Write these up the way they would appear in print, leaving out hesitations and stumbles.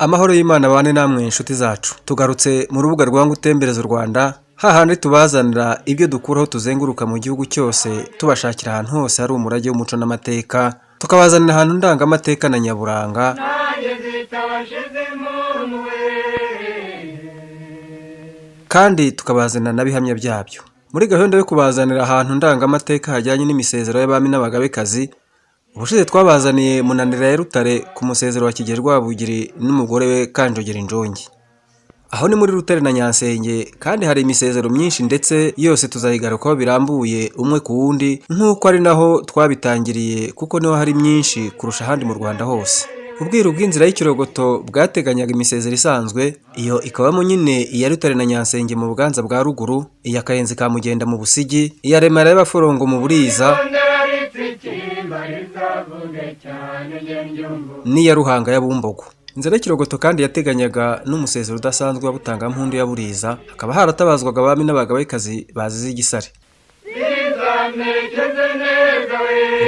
Amahoro y'Imana bane namwe inshuti zacu. Tugarutse mu rubuga rwangu utembereza u Rwanda, hahandi tubazanira ibyo dukuraho tuzenguruka mu gihugu cyose, tubashakira ahantu hose hari umurage w'umuco n'amateka, tukabazanira ahantu ndangamateka na nyaburanga, kandi tukabazanira n'abihamya byabyo. Muri gahunda yo kubazanira ahantu ndangamateka hajyanye n'imisezero y'abami n'abagabekazi, ubushize twabazaniye Munanira ya Rutare ku musezero wa Kigeli Rwabugiri n'umugore we Kanjogera Injongi. Aho ni muri Rutare na Nyansenge, kandi hari imisezero myinshi ndetse yose tuzayigarukaho birambuye umwe ku wundi, nk'uko ari naho twabitangiriye kuko niho hari myinshi kurusha ahandi mu Rwanda hose. Ubwiru bw'inzira y'ikirogoto bwateganyaga imisezero isanzwe, iyo ikabamo nyine iya Rutare na Nyansenge mu Buganza bwa ruguru, iya Kayenzi ka Mugenda mu Busigi, iya Remera y'Abaforongo mu Buriza, n'iya Ruhanga ya Bumbogo. Inzira y'ikirogoto kandi yateganyaga n'umusezero udasanzwe wa Butangampundu ya Buriza, hakaba haratabazwaga abami n'abagabekazi bazize igisare.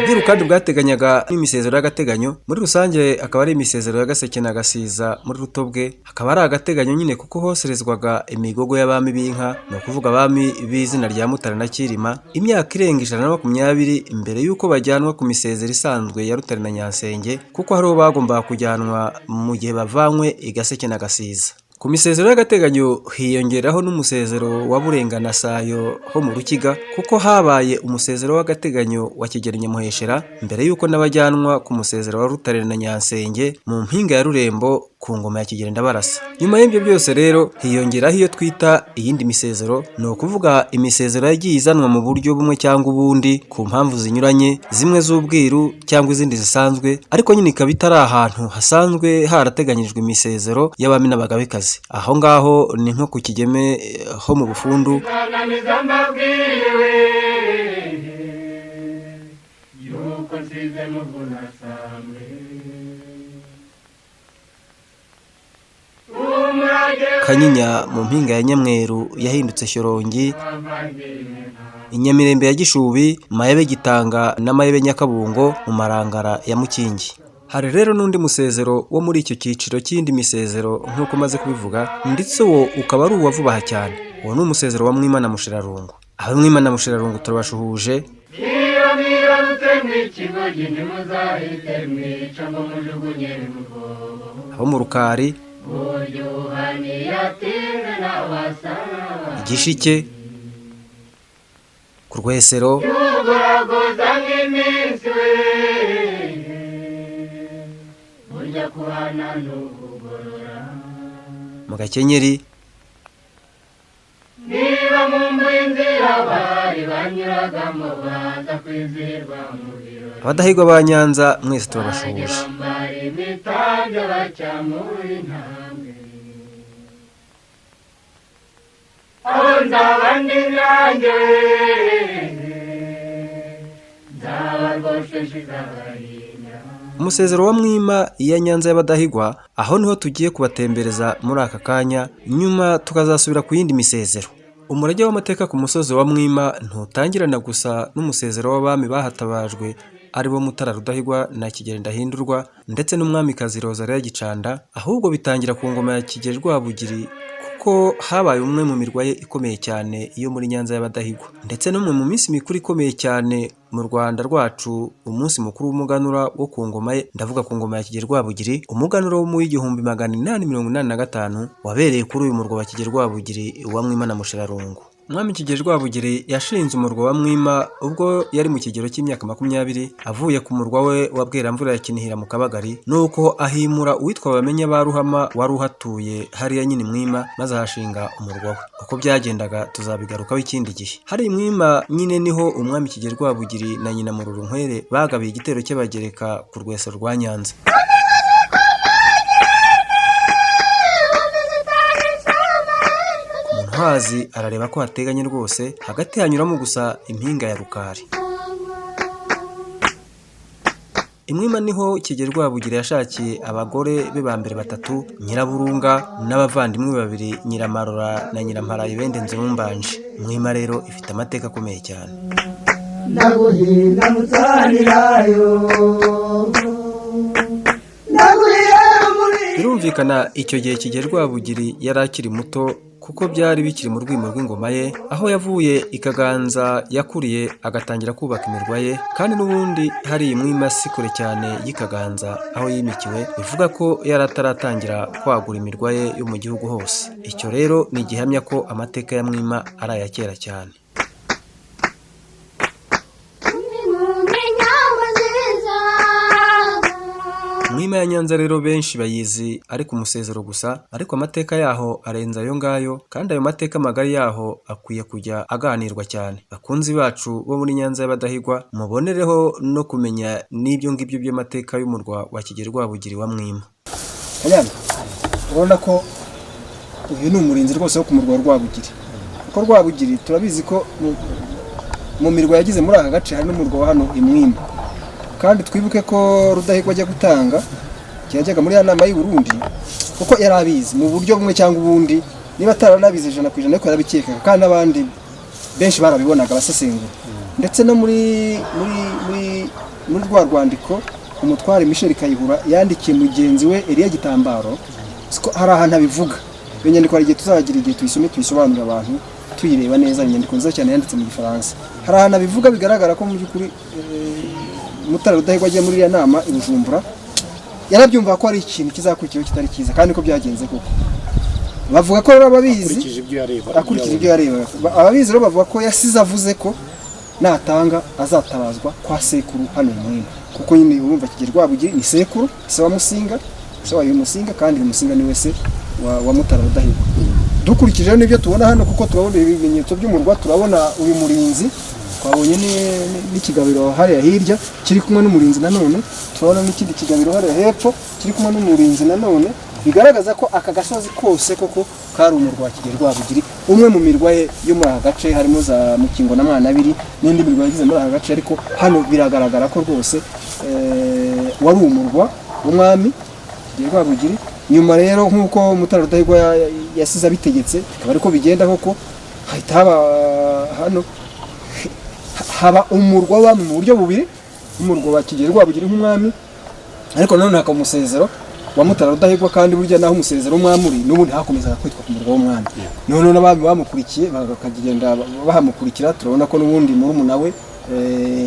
Ubwiru kandi bwateganyaga n'imisezero y'agateganyo, muri rusange akaba ari imisezero ya Gaseke na Gasiza muri Rutobwe, hakaba ari agateganyo nyine kuko hoserezwaga imigogo y'abami b'inka, ni ukuvuga abami b'izina rya Mutara na Cyilima, imyaka irenga 120 imbere y'uko bajyanwa ku misezero isanzwe ya Rutare na Nyansenge, kuko hariho bagombaga kujyanwa mu gihe bavanywe i Gaseke na Gasiza. Ku misezero y'agateganyo hiyongeraho n'umusezero wa Burenga na Sayo ho mu Rukiga, kuko habaye umusezero w'agateganyo wa Kigeli Nyamuheshera mbere y'uko n'abajyanwa ku musezero wa Rutare na Nyansenge mu mpinga ya Rurembo ku ngoma ya Kigeli Ndabarasa. Nyuma y'ibyo byose rero hiyongeraho iyo twita iyindi misezero, ni ukuvuga imisezero yagiye izanwa mu buryo bumwe cyangwa ubundi ku mpamvu zinyuranye, zimwe z'ubwiru cyangwa izindi zisanzwe, ariko nyine ikaba itari ahantu hasanzwe harateganyijwe imisezero y'abami n'abagabekazi. Aho ngaho ni nko ku Kigeme ho mu Bufundu, Kanyinya mu mpinga ya Nyamweru yahindutse Shyorongi, Inyamirembe ya Gishubi, Mayebe Gitanga na Mayebe Nyakabungo mu Marangara ya Mukingi. Hari rero n'undi musezero wo muri icyo cyiciro cy'indi misezero nk'uko maze kubivuga, ndetse wo ukaba ari uwavubaha cyane. Uwo ni umusezero wa Mwima na Mushirarungu. Aho Mwima na Mushirarungu turabashuhuje, abo mu Rukari, Igishike, ku Rwesero, mu Gakenyeri, abadahigwa ba Nyanza mwese turabashuhuje. Umusezero wa Mwima iya Nyanza y'abadahigwa, aho niho tugiye kubatembereza muri aka kanya, nyuma tukazasubira ku yindi misezero. Umurage w'amateka ku musozi wa Mwima ntutangirana gusa n'umusezero w'abami bahatabajwe aribo Mutara Rudahigwa na Kigeli Ndahindurwa ndetse n'umwamikazi Rozariya Gicanda, ahubwo bitangira ku ngoma ya Kigeli Rwabugiri, kuko habaye umwe mu mirwa ye ikomeye cyane iyo muri Nyanza y'abadahigwa, ndetse n'umwe mu minsi mikuru ikomeye cyane mu Rwanda rwacu, umunsi mukuru w'umuganura wo ku ngoma ye, ndavuga ku ngoma ya Kigeli Rwabugiri, umuganura wo mu 1885 wabereye kuri uyu murwa wa Kigeli Rwabugiri wa Mwima na Mushirarungu. Umwami Kigeli Rwabugiri yashinze umurwa wa Mwima ubwo yari mu kigero cy'imyaka 20, avuye ku murwa we wa Bweramvura ya Kinihira mu Kabagari, nuko ahimura uwitwa Bamenya ba Ruhama wari uhatuye hariya nyine Mwima, maze ahashinga umurwa we. Uko byagendaga tuzabigarukaho ikindi gihe. Hari Mwima nyine niho umwami Kigeli Rwabugiri na nyina Murorunkwere bagabiye igitero cy'abagereka ku Rwesero rwa Nyanza. Hazi arareba ko hateganye rwose, hagati hanyuramo gusa impinga ya Rukari. Imwima niho Kigeli Rwabugiri yashakiye abagore be ba mbere 3, Nyiraburunga n'abavandimwe 2, Nyiramarora na Nyiramparaye bende Nzurumbanje. Mwima rero ifite amateka akomeye cyane. Naguhinda mutsanirayo, naguhinda muri Birumvikana icyo gihe Kigeli Rwabugili yari akiri muto kuko byari bikiri mu rwimo rw'ingoma ye, aho yavuye ikaganza yakuriye agatangira kubaka imirwa ye, kandi n'ubundi hari Mwima si kure cyane y'ikaganza aho yimikiwe, bivuga ko yari ataratangira kwagura imirwa ye yo mu gihugu hose. Icyo rero ni igihamya ko amateka ya Mwima ari aya kera cyane. Mwima ya Nyanza rero benshi bayizi ari ku musezero gusa, ariko amateka yaho arenze ayo ngayo, kandi ayo mateka magari yaho akwiye kujya aganirwa cyane. Bakunzi bacu bo muri Nyanza y'abadahigwa, mubonereho no kumenya n'ibyo ngibyo by'amateka y'umurwa wa Kigeli Rwabugili wa Mwima. Kanyana, urabona ko uyu ni umurinzi rwose wo ku murwa wa Rwabugili. Kuko Rwabugili turabizi ko mu mirwa yagize muri aka gace hari n'umurwa wa hano i Mwima. Kandi twibuke ko Rudahigwa ajya gutanga cyajyaga muri ya nama y'u Burundi, kuko yari abizi mu buryo bumwe cyangwa ubundi, niba ataranabizi 100% ariko yarabikeka, kandi abandi benshi barabibonaga basesengura. Ndetse no muri rwa rwandiko umutware Michel Kayihura yandikiye mugenzi we Eliya Gitambaro, hari ahantu abivuga. Inyandiko ari igihe tuzagira igihe tuyisome tuyisobanurira abantu tuyireba neza, inyandiko nziza cyane yanditse mu Gifaransa. Hari ahantu abivuga bigaragara ko mu by'ukuri Mutara Rudahigwa agiye muri ya nama i Bujumbura yarabyumva ko ari ikintu kizakurikiraho kitari cyiza, kandi ko byagenze koko. Bavuga ko rero ababizi akurikije ibyo yareba, ababizi rero bavuga ko yasize avuze ko natanga azatabazwa kwa sekuru hano Mwima, kuko nyine urumva Kigeli Rwabugili ni sekuru, se wa Musinga, se wa Musinga, kandi Musinga ni wese wa Mutara Rudahigwa. Dukurikije n'ibyo tubona hano, kuko turabona ibimenyetso by'umurwa, turabona uyu murinzi, twabonye n'ikigabiro hariya hirya kiri kumwe n'umurinzi nanone, turabona n'ikindi kigabiro hariya hepfo kiri kumwe n'umurinzi nanone, bigaragaza ko aka gasozi kose koko kari umurwa wa Kigeli Rwabugili, umwe mu mirwa ye yo muri aka gace, harimo za Mukingo na Mwanabiri n'indi mirwa yagize muri aka gace, ariko hano biragaragara ko rwose wari umurwa w'umwami Kigeli Rwabugili. Nyuma rero nk'uko Mutara Rudahigwa yasize abitegetse, akaba ariko bigenda koko, hahita hano haba umurwa wa mu buryo bubiri, umurwa wa Kigeli Rwabugili nk'umwami, ariko nanone hakaba umusezero wa Mutara Rudahigwa, kandi burya naho umusezero w'umwami uri n'ubundi hakomezaga kwitwa ku murwa w'umwami. None n'abami bamukurikiye bakagenda bahamukurikira, turabona ko n'ubundi murumuna we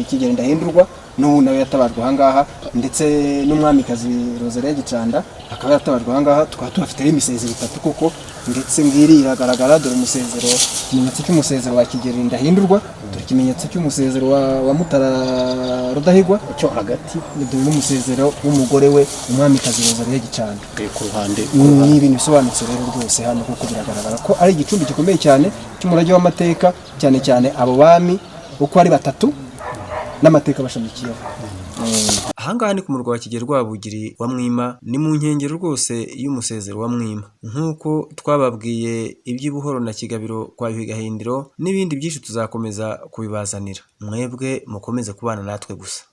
Kigeli Ndahindurwa n'ubu nawe yatabajwe ahangaha, ndetse n'umwamikazi Rosalie Gicanda akaba yatabajwe ahangaha. Tukaba tuhafite imisezero itatu koko, ndetse ngiri iragaragara, dore umusezero, ikimenyetso cy'umusezero wa Kigeli Ndahindurwa, dore ikimenyetso cy'umusezero wa Mutara Rudahigwa cyo hagati, dore n'umusezero w'umugore we umwamikazi Rosalie Gicanda ku ruhande. Ni ibintu bisobanutse rero rwose hano, kuko biragaragara ko ari igicumbi gikomeye cyane cy'umurage w'amateka, cyane cyane abo bami uko ari batatu n'amateka bashamikiyeho. Ahangaha ni ku murwa wa Kigeli Rwabugili wa Mwima, ni mu nkengero rwose y'umusezero wa Mwima. Nk'uko twababwiye iby'Ibuhoro na Kigabiro kwa Yuhi Gahindiro n'ibindi byinshi tuzakomeza kubibazanira, mwebwe mukomeze kubana natwe gusa.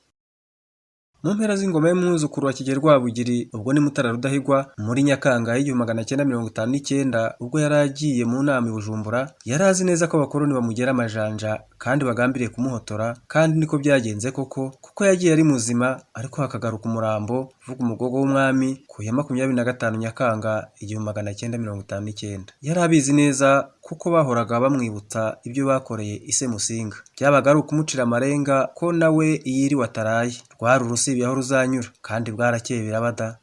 Mu mpera z'ingoma y'umwuzukuru wa Kigeli Rwabugili, ubwo ni Mutara Rudahigwa, muri Nyakanga y'1959, ubwo yari agiye mu nama i Bujumbura, yari azi neza ko abakoloni bamugera amajanja kandi bagambiriye kumuhotora, kandi niko byagenze koko, kuko yagiye ari muzima, ariko hakagaruka umurambo uvuga umugogo w'umwami ku ya 25 Nyakanga 1959. Yari abizi neza kuko bahoraga bamwibutsa ibyo bakoreye ise Musinga, byabaga ari ukumucira amarenga ko nawe yiriwe ataraye, rwari urusibi aho ruzanyura, kandi bwarakeye birabada.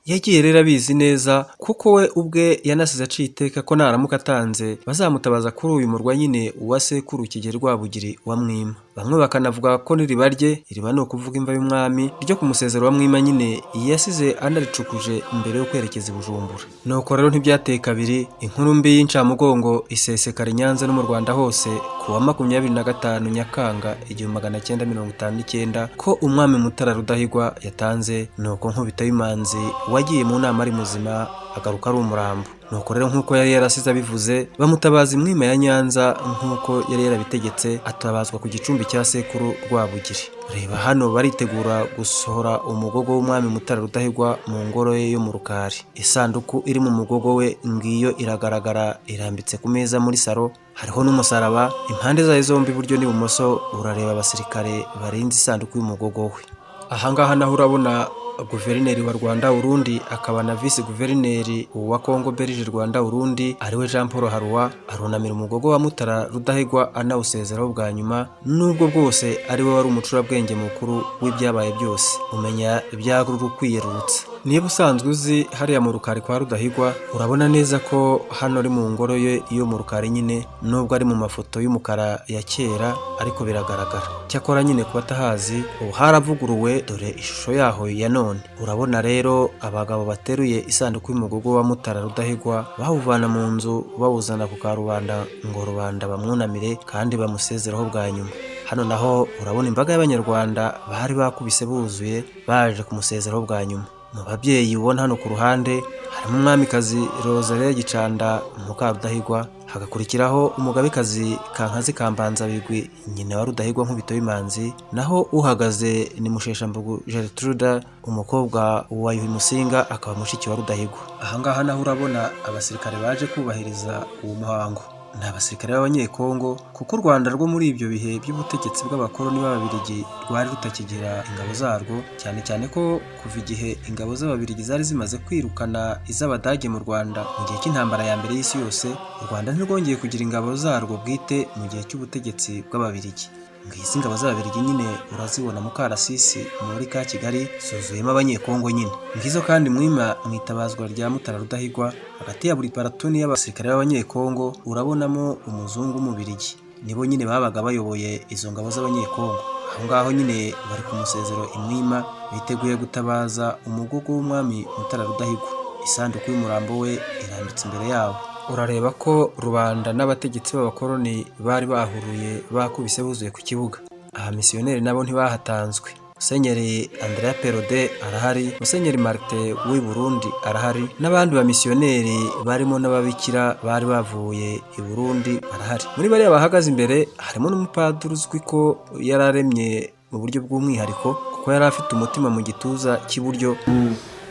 Yagiye rero abizi neza, kuko we ubwe yanasize aciye iteka ko naramuka atanze bazamutabaza kuri uyu murwa nyine uwa sekuru Kigeli Rwabugili wa Mwima. Bamwe bakanavuga ko n'iriba rye, iriba ni ukuvuga imva y'umwami, ryo ku musezero wa Mwima nyine yasize anaricukuje mbere yo kwerekeza i Bujumbura. Nuko rero ntibyateye kabiri, inkuru mbi y'incamugongo isesekara i Nyanza no mu Rwanda hose ku wa 25 Nyakanga 1959 ko umwami Mutara Rudahigwa yatanze, nuko nkubita y'imanzi wagiye mu nama ari muzima agaruka ari umurambo. Nuko rero nk'uko yari yarasize abivuze, bamutabaza Mwima ya Nyanza nk'uko yari yarabitegetse, atabazwa ku gicumbi cya sekuru Rwabugili. Reba hano baritegura gusohora umugogo w'umwami Mutara Rudahigwa mu ngoro ye yo mu Rukari. Isanduku iri mu mugogo we ngiyo iragaragara, irambitse ku meza muri saro, hariho n'umusaraba impande zayo zombi, iburyo n'ibumoso urareba abasirikare barinze isanduku y'umugogo we. Ahangaha naho urabona guverineri wa Rwanda Urundi akaba na vice guverineri wa Congo Belge Rwanda Urundi ariwe Jean Paul Haruwa arunamira umugogo wa Mutara Rudahigwa anawusezeraho bwa nyuma, nubwo bwose ariwe wari umucurabwenge mukuru w'ibyabaye byose. Umenya ibyaguru kwiyerurutsa. Niba usanzwe uzi hariya mu rukari kwa Rudahigwa, urabona neza ko hano ari mu ngoro ye iyo mu rukari nyine, nubwo ari mu mafoto y'umukara ya kera ariko biragaragara. Cyakora nyine ku batahazi ubu haravuguruwe, dore ishusho yaho ya none. Urabona rero abagabo bateruye isanduku y'umugogo wa Mutara Rudahigwa bawuvana mu nzu bawuzana ku karubanda ngo rubanda bamwunamire kandi bamusezeraho bwa nyuma. Hano naho urabona imbaga y'abanyarwanda bari bakubise buzuye baje kumusezeraho bwa nyuma. Mu babyeyi ubona hano ku ruhande harimo umwamikazi Rosaliya Gicanda muka Rudahigwa, hagakurikiraho umugabekazi Kankazi Kambanzabigwi nyina wa Rudahigwa nkubito y'Imanzi, naho uhagaze ni Musheshambugu Gertrude umukobwa wa Yuhi Musinga akaba mushiki wa Rudahigwa. Ahangaha naho urabona abasirikare baje kubahiriza uwo muhango. Ni abasirikare b'abanyekongo kuko u Rwanda rwo muri ibyo bihe by'ubutegetsi bw'abakoloni b'Ababiligi rwari rutakigira ingabo zarwo, cyane cyane ko kuva igihe ingabo z'Ababiligi zari zimaze kwirukana iz'Abadage mu Rwanda mu gihe cy'intambara ya mbere y'isi yose, u Rwanda ntirwongeye kugira ingabo zarwo bwite mu gihe cy'ubutegetsi bw'Ababiligi. Ngizi ingabo z'Ababiligi nyine urazibona mu Karasisi muri ka Kigali zuzuyemo abanyekongo nyine. Ngizo kandi Mwima mu itabazwa rya Mutara Rudahigwa, hagati ya buri paratuni y'abasirikare b'abanyekongo urabonamo umuzungu w'umubirigi. Nibo nyine babaga bayoboye izo ngabo z'abanyekongo. Aho ngaho nyine bari ku musezero Mwima biteguye gutabaza umugogo w'umwami Mutara Rudahigwa. Isanduku y'umurambo we irambitse imbere yabo. Urareba ko rubanda n'abategetsi b'abakoloni bari bahuruye bakubise buzuye ku kibuga. Aha misiyoneri nabo ntibahatanzwe. Musenyeri Andrea Perode arahari, Musenyeri Martin w'i Burundi arahari, n'abandi ba misiyoneri barimo n'ababikira bari bavuye i Burundi barahari. Muri bariya bahagaze imbere harimo n'umupadiri uzwi ko yararemye mu buryo bw'umwihariko kuko yari afite umutima mu gituza cy'iburyo.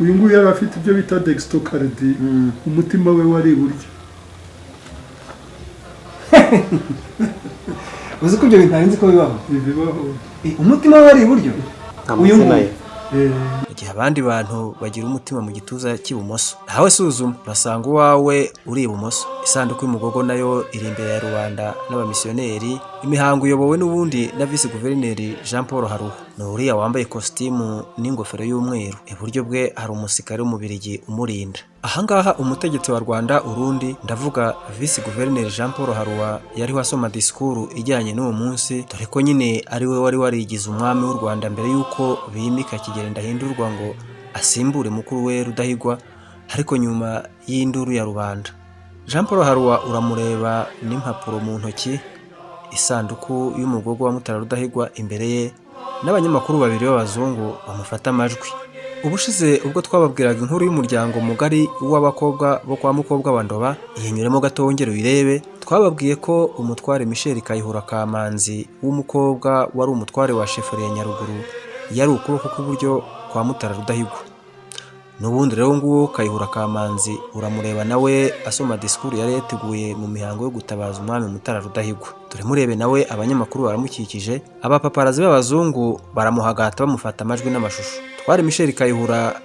Uyu nguyu yari afite ibyo bita dextrocardi, umutima we wari iburyo. Uzi ko ibyo bintu ntarinzi ko bibaho? Bibaho. Umutima we wari iburyo? Uyu nguyu. Igihe abandi bantu bagira umutima mu gituza cy'ibumoso, nawe suzuma urasanga uwawe uri ibumoso. Isanduku y'umugogo nayo iri imbere ya rubanda n'abamisiyoneri. Imihango uyobowe n'ubundi na vice guverineri Jean Paul Haruwa. Ni uriya wambaye kositimu n'ingofero y'umweru. Iburyo bwe hari umusirikare w'umubirigi umurinda. Ahangaha umutegetsi wa Rwanda Urundi, ndavuga vice guverineri Jean Paul Haruwa, yariho asoma disikuru ijyanye n'uwo munsi, dore ko nyine ari we wari warigize umwami w'u Rwanda mbere y'uko bimika Kigeli Ndahindurwa ngo asimbure mukuru we Rudahigwa, ariko nyuma y'induru ya rubanda. Jean Paul Haruwa uramureba n'impapuro mu ntoki, isanduku y'umugogo wa Mutara Rudahigwa imbere ye, n'abanyamakuru babiri b'abazungu bamufata amajwi. Ubushize ubwo twababwiraga inkuru y'umuryango mugari w'abakobwa bo kwa Mukobwa wa Ndoba, iyinyuremo gato wongere uyirebe, twababwiye ko umutware Michel Kayihura Kamanzi w'umukobwa wari umutware wa sheferi ya Nyaruguru yari ukuboko k'uburyo kwa Mutara Rudahigwa. N'ubundi rero nguwo Kayihura Kamanzi uramureba nawe asoma disikuru yari yateguye mu mihango yo gutabaza umwami Mutara Rudahigwa. Dore murebe nawe abanyamakuru baramukikije, abapaparazi b'abazungu baramuhagata bamufata amajwi n'amashusho. Twari Michel Kayihura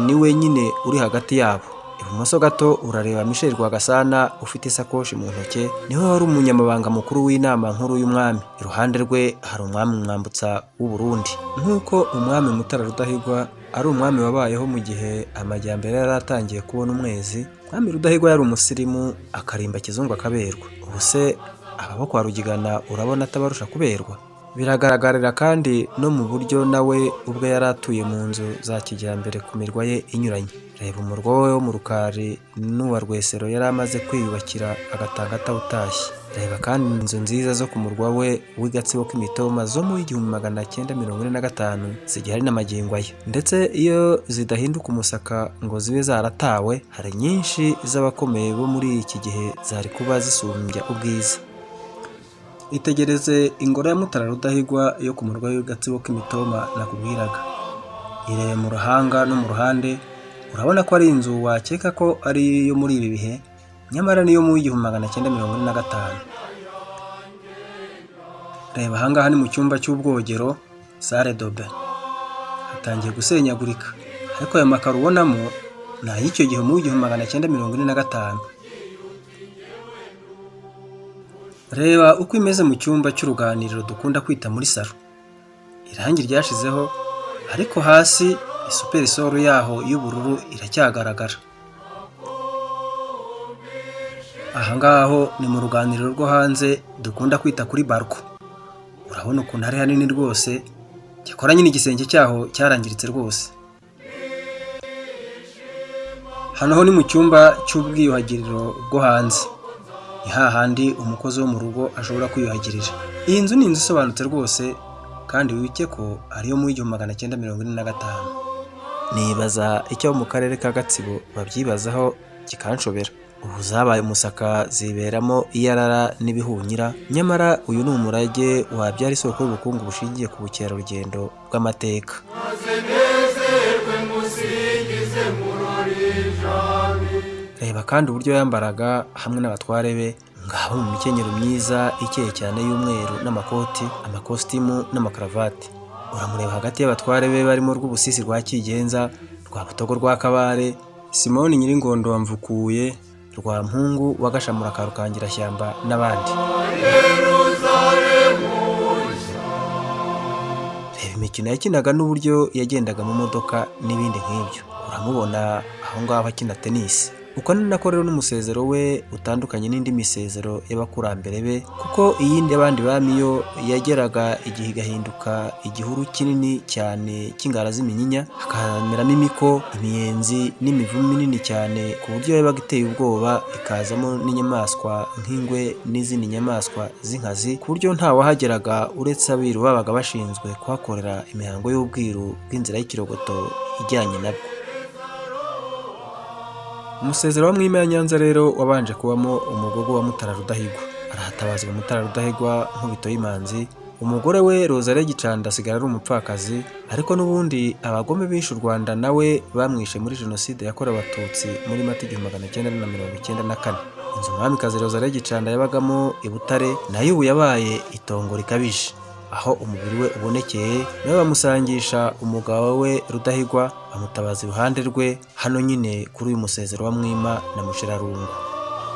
niwe nyine uri hagati yabo. Ibumoso gato urareba Michel Rwagasana ufite isakoshi mu ntoke, niwe wari umunyamabanga mukuru w'inama nkuru y'umwami. Iruhande rwe hari umwami Mwambutsa w'u Burundi. Nk'uko umwami Mutara Rudahigwa ari umwami wabayeho mu gihe amajyambere yari atangiye kubona umwezi, umwami Rudahigwa yari umusirimu akarimba kizungu akaberwa. Ubu se aba bo kwa Rugigana urabona atabarusha kuberwa? Biragaragarira kandi no mu buryo nawe ubwo yari atuye mu nzu za kijyambere ku mirwa ye inyuranye. Reba umurwa we wo mu Rukari n'uwa Rwesero yari amaze kwiyubakira agatanga atawutashye. Reba kandi inzu nziza zo ku murwa we w'Igatsibo k'Imitoma zo mu 1945 zigihari n'amagingo aya. Ndetse iyo zidahinduka umusaka ngo zibe zaratawe, hari nyinshi z'abakomeye bo muri iki gihe zari kuba zisumbya ubwiza. Itegereze ingoro ya Mutara Rudahigwa yo ku murwa w'Igatsibo k'Imitoma nakubwiraga. Irebe mu ruhanga no mu ruhande, urabona ko ari inzu wakeka ko ari yo muri ibi bihe, nyamara niyo mu 1945. Reba ahangaha ni mu cyumba cy'ubwogero, salle de bain. Hatangiye gusenyagurika. ariko aya makaro ubonamo ni ay'icyo gihe mu 1945. Reba uko imeze mu cyumba cy'uruganiriro dukunda kwita muri salo. Irangi ryashizeho ariko hasi isuperisoro yaho y'ubururu iracyagaragara. Aha ngaho ni mu ruganiriro rwo hanze dukunda kwita kuri barko. Urabona ukuntu ari hanini rwose, gikoranye n'igisenge cyaho cyarangiritse rwose. Hano ho ni mu cyumba cy'ubwiyuhagiriro bwo hanze. Ni hahandi umukozi wo mu rugo ashobora kwiyuhagirira. Iyi nzu ni inzu isobanutse rwose kandi wibuke ko ariyo mu 1945. Nibaza icyo mu karere ka Gatsibo babyibazaho kikanshobera. Ubu zabaye umusaka ziberamo iyarara n'ibihunyira, nyamara uyu ni umurage wabyara isoko y'ubukungu bushingiye ku bukerarugendo bw'amateka. Reba kandi uburyo yambaraga hamwe n'abatware be, ngabo mu mikenyero myiza ikeye cyane y'umweru n'amakoti, amakositimu n'amakaravati. Uramureba hagati y'abatware be barimo Rwubusisi rwa Kigenza, rwa Butogo rwa Kabare, Simoni Nyiringondo wa Mvukuye, rwa Mpungu wa Gashamura ka Rukangirashyamba n'abandi. Reba imikino yakinaga n'uburyo yagendaga mu modoka n'ibindi nk'ibyo. Uramubona aho ngaho akina tennis. Uko ni nako rero n'umusezero we utandukanye n'indi misezero y'abakurambere be, kuko iyindi abandi bami yo yageraga igihe igahinduka igihuru kinini cyane cy'ingara z'iminyinya, hakameramo imiko, imiyenzi n'imivumu minini cyane ku buryo yabaga iteye ubwoba, ikazamo n'inyamaswa nk'ingwe n'izindi nyamaswa z'inkazi, ku buryo nta wahageraga uretse abiru babaga bashinzwe kuhakorera imihango y'ubwiru bw'inzira y'ikirogoto ijyanye nabwo. Umusezero wa Mwima ya Nyanza rero wabanje kubamo umugogo wa Mutara Rudahigwa. Arahatabazwa Mutara Rudahigwa nkubito y'imanzi. Umugore we Rozare Gicanda asigara ari umupfakazi, ariko n'ubundi abagome bishe u Rwanda nawe bamwishe muri jenoside yakorewe Abatutsi muri Mata 1994. Inzu Umwamikazi Rozare Gicanda yabagamo i Butare nayo ubu yabaye itongo rikabije, aho umubiri we ubonekeye nawe bamusangisha umugabo we Rudahigwa, bamutabaza iruhande rwe hano nyine kuri uyu musezero wa Mwima na Mushirarungu.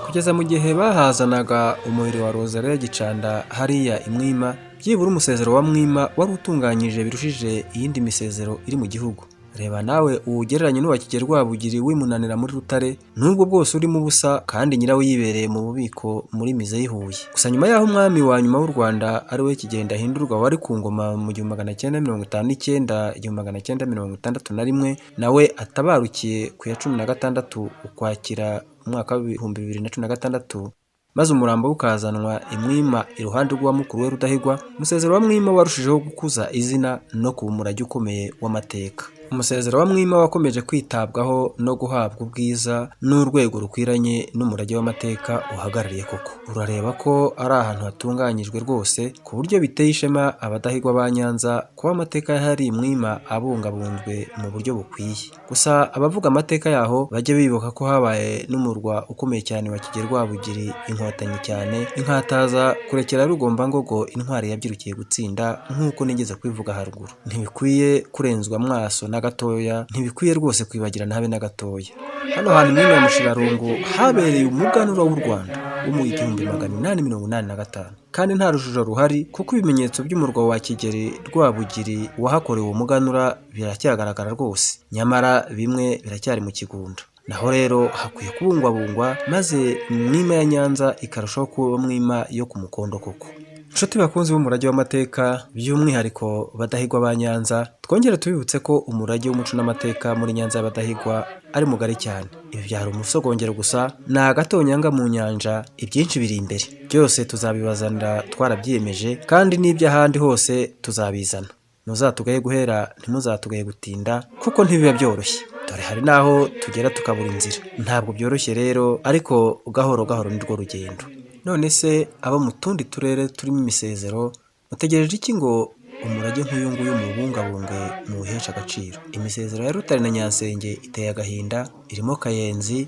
Kugeza mu gihe bahazanaga umubiri wa Rozare Gicanda hariya Imwima, byibura umusezero wa Mwima wari utunganyije birushije iyindi misezero iri mu gihugu. Reba nawe uwugereranye n'uwa Kigeli Rwabugiri w'imunanira muri Rutare, nubwo bwose urimo ubusa kandi nyirawe yibereye mu bubiko muri mize y'Ihuye. Gusa nyuma y'aho umwami wa nyuma w'u Rwanda ari we Kigeli Ndahindurwa wari ku ngoma mu 1959 1961 nawe atabarukiye ku ya 16 Ukwakira umwaka wa 2016, maze umurambo ukazanwa Imwima iruhande rwa mukuru we Rudahigwa. Umusezero wa Mwima warushijeho gukuza izina no kuba umurage ukomeye w'amateka. Umusezero wa Mwima wakomeje kwitabwaho no guhabwa ubwiza n'urwego rukwiranye n'umurage w'amateka uhagarariye koko. Urareba ko ari ahantu hatunganyijwe rwose ku buryo biteye ishema abadahigwa ba Nyanza kuba amateka yahari Mwima abungabunzwe mu buryo bukwiye. Gusa abavuga amateka yaho bajye bibuka ko habaye n'umurwa ukomeye cyane wa Kigeli Rwabugiri, inkotanyi cyane, inkataza kurekera Rugombangogo, intwari yabyirukiye gutsinda nk'uko nigeze kwivuga haruguru. Ntibikwiye kurenzwa amaso na gatoya, ntibikwiye rwose kwibagirana habe na gatoya. Hano hantu Mwima ya Mushirarungu habereye umuganura w'u Rwanda wo mu 1885, kandi nta rujujo ruhari kuko ibimenyetso by'umurwa wa Kigeli Rwabugiri wahakorewe umuganura biracyagaragara rwose, nyamara bimwe biracyari mu kigunda. Naho rero hakwiye kubungwabungwa maze Mwima ya Nyanza ikarushaho kuba Mwima yo ku mukondo koko. Nshuti bakunzi b'umurage w'amateka, by'umwihariko badahigwa ba Nyanza, twongere tubibutse ko umurage w'umuco n'amateka muri Nyanza y'abadahigwa ari mugari cyane. Ibi byari umusogongero gusa, ni agatonyanga mu nyanja, ibyinshi biri imbere. Byose tuzabibazanira twarabyiyemeje, kandi n'iby'ahandi hose tuzabizana. Muzatugaye guhera, ntimuzatugaye gutinda, kuko ntibiba byoroshye. Dore hari naho tugera tukabura inzira. Ntabwo byoroshye rero, ariko gahoro gahoro ni rwo rugendo. None se abo mu tundi turere turimo imisezero mutegereje iki ngo umurage nk'uyu nguyu mubungabunge muwuhesha agaciro? Imisezero ya Rutare na Nyansenge iteye agahinda, irimo Kayenzi,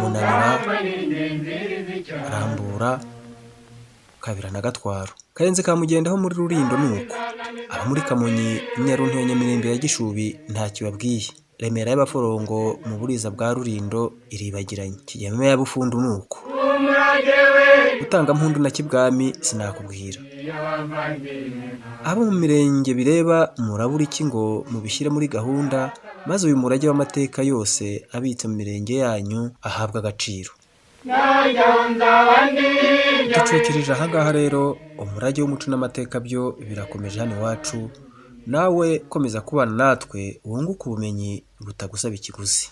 Munanira, Rambura, Kabira na Gatwaro. Kayenzi ka Mugendaho muri Rulindo nuko, aba muri Kamonyi, Nyaruntu ya Nyamirembe ya Gishubi ntacyo babwiye. Remera y'Abaforongo mu Buriza bwa Rurindo iribagiranye. Kigeme y'Abufundu nuko. Gutanga mpundu na Kibwami sinakubwira. Abo mu mirenge bireba murabura iki ngo mubishyire muri gahunda, maze uyu murage w'amateka yose abitse mu mirenge yanyu ahabwa agaciro. Ducukirije ahangaha rero, umurage w'umuco n'amateka byo birakomeje hano iwacu. Nawe komeza kubana natwe wunguka ubumenyi butagusaba ikiguzi.